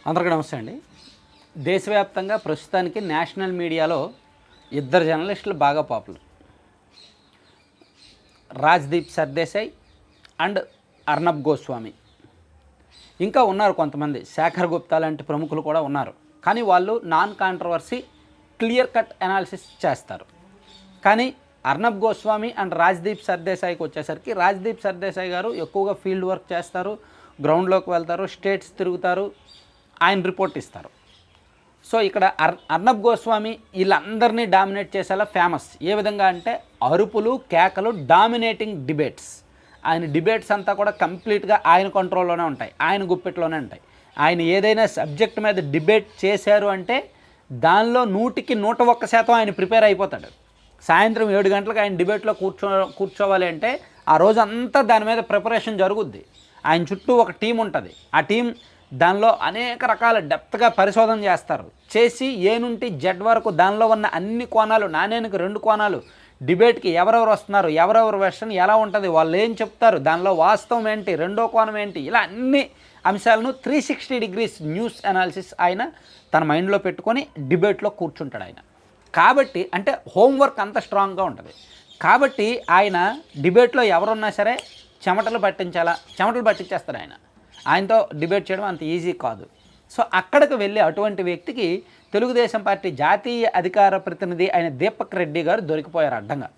అందరికీ నమస్తే అండి. దేశవ్యాప్తంగా ప్రస్తుతానికి నేషనల్ మీడియాలో ఇద్దరు జర్నలిస్టులు బాగా పాపులర్. రాజ్‌దీప్ సర్దేశాయ్ అండ్ అర్నబ్ గోస్వామి. ఇంకా ఉన్నారు కొంతమంది, శేఖర్ గుప్తా లాంటి ప్రముఖులు కూడా ఉన్నారు. కానీ వాళ్ళు non controversy clear cut analysis చేస్తారు. కానీ అర్నబ్ గోస్వామి అండ్ రాజ్‌దీప్ సర్దేశాయ్కి వచ్చేసరికి రాజ్‌దీప్ సర్దేశాయ్ గారు ఎక్కువగా ఫీల్డ్ వర్క్ చేస్తారు, గ్రౌండ్లోకి వెళ్తారు, స్టేట్స్ తిరుగుతారు, ఆయన రిపోర్ట్ ఇస్తారు. సో ఇక్కడ అర్నబ్ గోస్వామి వీళ్ళందరినీ డామినేట్ చేసేలా ఫేమస్. ఏ విధంగా అంటే అరుపులు, కేకలు, డామినేటింగ్ డిబేట్స్. ఆయన డిబేట్స్ అంతా కూడా కంప్లీట్గా ఆయన కంట్రోల్లోనే ఉంటాయి, ఆయన గుప్పెట్లోనే ఉంటాయి. ఆయన ఏదైనా సబ్జెక్ట్ మీద డిబేట్ చేశారు అంటే దానిలో 100కి 101% ఆయన ప్రిపేర్ అయిపోతాడు. సాయంత్రం 7 గంటలకు ఆయన డిబేట్లో కూర్చోవాలి అంటే ఆ రోజు అంతా దాని మీద ప్రిపరేషన్ జరుగుద్ది. ఆయన చుట్టూ ఒక టీం ఉంటుంది. ఆ టీం దానిలో అనేక రకాల డెప్త్గా పరిశోధన చేస్తారు. చేసి ఏ నుండి జెడ్ వరకు దానిలో ఉన్న అన్ని కోణాలు, నాణేనికి 2 కోణాలు, డిబేట్కి ఎవరెవరు వస్తున్నారు, ఎవరెవరు వెర్షన్ ఎలా ఉంటుంది, వాళ్ళు ఏం చెప్తారు, దానిలో వాస్తవం ఏంటి, రెండో కోణం ఏంటి, ఇలా అన్ని అంశాలను 360 డిగ్రీస్ న్యూస్ అనాలిసిస్ ఆయన తన మైండ్లో పెట్టుకొని డిబేట్లో కూర్చుంటాడు ఆయన. కాబట్టి అంటే హోంవర్క్ అంత స్ట్రాంగ్గా ఉంటుంది. కాబట్టి ఆయన డిబేట్లో ఎవరున్నా సరే చెమటలు పట్టించేస్తాడు ఆయన. ఆయనతో డిబేట్ చేయడం అంత ఈజీ కాదు. సో అక్కడికి వెళ్ళి అటువంటి వ్యక్తికి తెలుగుదేశం పార్టీ జాతీయ అధికార ప్రతినిధి అయిన దీపక్ రెడ్డి గారు దొరికిపోయారు అడ్డంగా.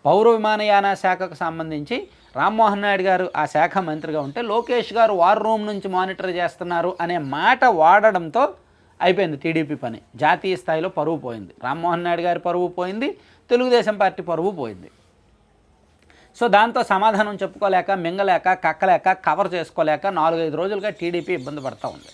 పౌర విమానయాన శాఖకు సంబంధించి రామ్మోహన్ నాయుడు గారు ఆ శాఖ మంత్రిగా ఉంటే లోకేష్ గారు వార్ రూమ్ నుంచి మానిటర్ చేస్తున్నారు అనే మాట వాడడంతో అయిపోయింది టీడీపీ పని. జాతీయ స్థాయిలో పరువు పోయింది, రామ్మోహన్ నాయుడు గారి పరువు పోయింది, తెలుగుదేశం పార్టీ పరువు పోయింది. సో దాంతో సమాధానం చెప్పుకోలేక, మింగలేక, కక్కలేక, కవర్ చేసుకోలేక 4-5 రోజులుగా టీడీపీ ఇబ్బంది పడుతూ ఉంది.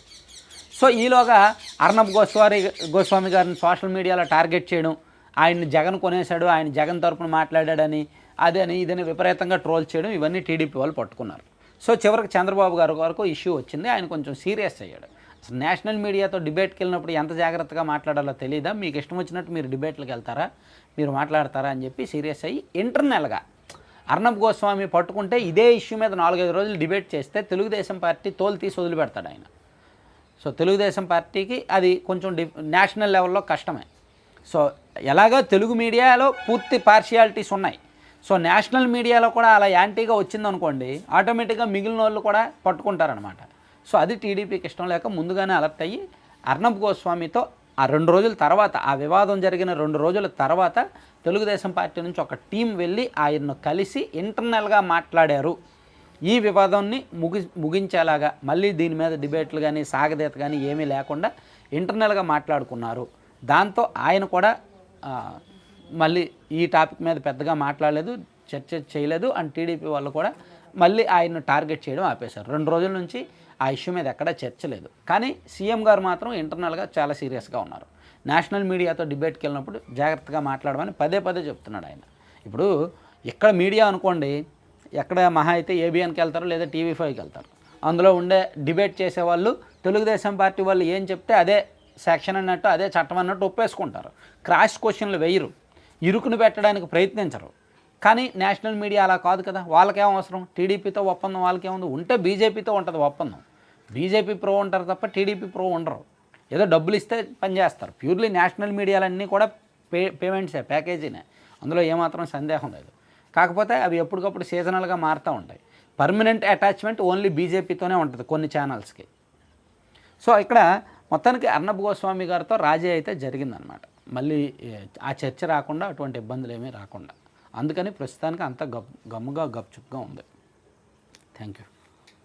సో ఈలోగా అర్నబ్ గోస్వామి గారిని సోషల్ మీడియాలో టార్గెట్ చేయడం, ఆయన్ని జగన్ కొనేశాడు, ఆయన జగన్ తరపున మాట్లాడాడని, అదని ఇదని విపరీతంగా ట్రోల్ చేయడం, ఇవన్నీ టీడీపీ వాళ్ళు పట్టుకున్నారు. సో చివరికి చంద్రబాబు గారి వరకు ఇష్యూ వచ్చింది. ఆయన కొంచెం సీరియస్ అయ్యాడు. అసలు నేషనల్ మీడియాతో డిబేట్కి వెళ్ళినప్పుడు ఎంత జాగ్రత్తగా మాట్లాడాలో తెలియదా, మీకు ఇష్టం వచ్చినట్టు మీరు డిబేట్లకు వెళ్తారా, మీరు మాట్లాడతారా అని చెప్పి సీరియస్ అయ్యి ఇంటర్నల్గా అర్నబ్ గోస్వామి పట్టుకుంటే ఇదే ఇష్యూ మీద 4-5 రోజులు డిబేట్ చేస్తే తెలుగుదేశం పార్టీ తోలు తీసి వదిలిపెడతాడు ఆయన. సో తెలుగుదేశం పార్టీకి అది కొంచెం నేషనల్ లెవెల్లో కష్టమే. సో ఎలాగో తెలుగు మీడియాలో పూర్తి పార్షియాలిటీస్ ఉన్నాయి. సో నేషనల్ మీడియాలో కూడా అలా యాంటీగా వచ్చిందనుకోండి, ఆటోమేటిక్గా మిగిలిన వాళ్ళు కూడా పట్టుకుంటారనమాట. సో అది టీడీపీకి ఇష్టం లేక ముందుగానే అలర్ట్ అయ్యి అర్నబ్ గోస్వామితో ఆ 2 రోజుల తర్వాత, ఆ వివాదం జరిగిన 2 రోజుల తర్వాత తెలుగుదేశం పార్టీ నుంచి ఒక టీం వెళ్ళి ఆయన్ను కలిసి ఇంటర్నల్గా మాట్లాడారు. ఈ వివాదాన్ని ముగించేలాగా మళ్ళీ దీని మీద డిబేట్లు కానీ సాగదీత కానీ ఏమీ లేకుండా ఇంటర్నల్గా మాట్లాడుకున్నారు. దాంతో ఆయన కూడా మళ్ళీ ఈ టాపిక్ మీద పెద్దగా మాట్లాడలేదు, చర్చ చేయలేదు. అండ్ టీడీపీ వాళ్ళు కూడా మళ్ళీ ఆయన్ను టార్గెట్ చేయడం ఆపేశారు. 2 రోజుల నుంచి ఆ ఇష్యూ మీద ఎక్కడా చర్చ లేదు. కానీ సీఎం గారు మాత్రం ఇంటర్నల్గా చాలా సీరియస్గా ఉన్నారు. నేషనల్ మీడియాతో డిబేట్కి వెళ్ళినప్పుడు జాగ్రత్తగా మాట్లాడమని పదే చెప్తున్నాడు ఆయన. ఇప్పుడు ఇక్కడ మీడియా అనుకోండి, ఎక్కడ మహా అయితే ఏబిఎన్కి వెళ్తారు లేదా టీవీ5కి వెళ్తారు. అందులో ఉండే డిబేట్ చేసేవాళ్ళు తెలుగుదేశం పార్టీ వాళ్ళు ఏం చెప్తే అదే సెక్షన్ అన్నట్టు, అదే చట్టం అన్నట్టు ఒప్పేసుకుంటారు. క్రాష్ క్వశ్చన్లు వేయరు, ఇరుకును పెట్టడానికి ప్రయత్నించరు. కానీ నేషనల్ మీడియా అలా కాదు కదా. వాళ్ళకేం అవసరం, టీడీపీతో ఒప్పందం వాళ్ళకేముంది, ఉంటే బీజేపీతో ఉంటుంది ఒప్పందం. బీజేపీ ప్రో ఉంటారు తప్ప టీడీపీ ప్రో ఉండరు. ఏదో డబ్బులు ఇస్తే పనిచేస్తారు. ప్యూర్లీ నేషనల్ మీడియాలన్నీ కూడా పేమెంట్సే, ప్యాకేజీనే, అందులో ఏమాత్రం సందేహం లేదు. కాకపోతే అవి ఎప్పటికప్పుడు సీజనల్గా మారుతూ ఉంటాయి. పర్మనెంట్ అటాచ్మెంట్ ఓన్లీ బీజేపీతోనే ఉంటుంది కొన్ని ఛానల్స్కి. సో ఇక్కడ మొత్తానికి అర్నబ్ గోస్వామి గారితో రాజీ అయితే జరిగిందనమాట. మళ్ళీ ఆ చర్చ రాకుండా, అటువంటి ఇబ్బందులు ఏమీ రాకుండా. అందుకని ప్రస్తుతానికి అంతా గమ్ముగా గప్చుప్గా ఉంది. Thank you.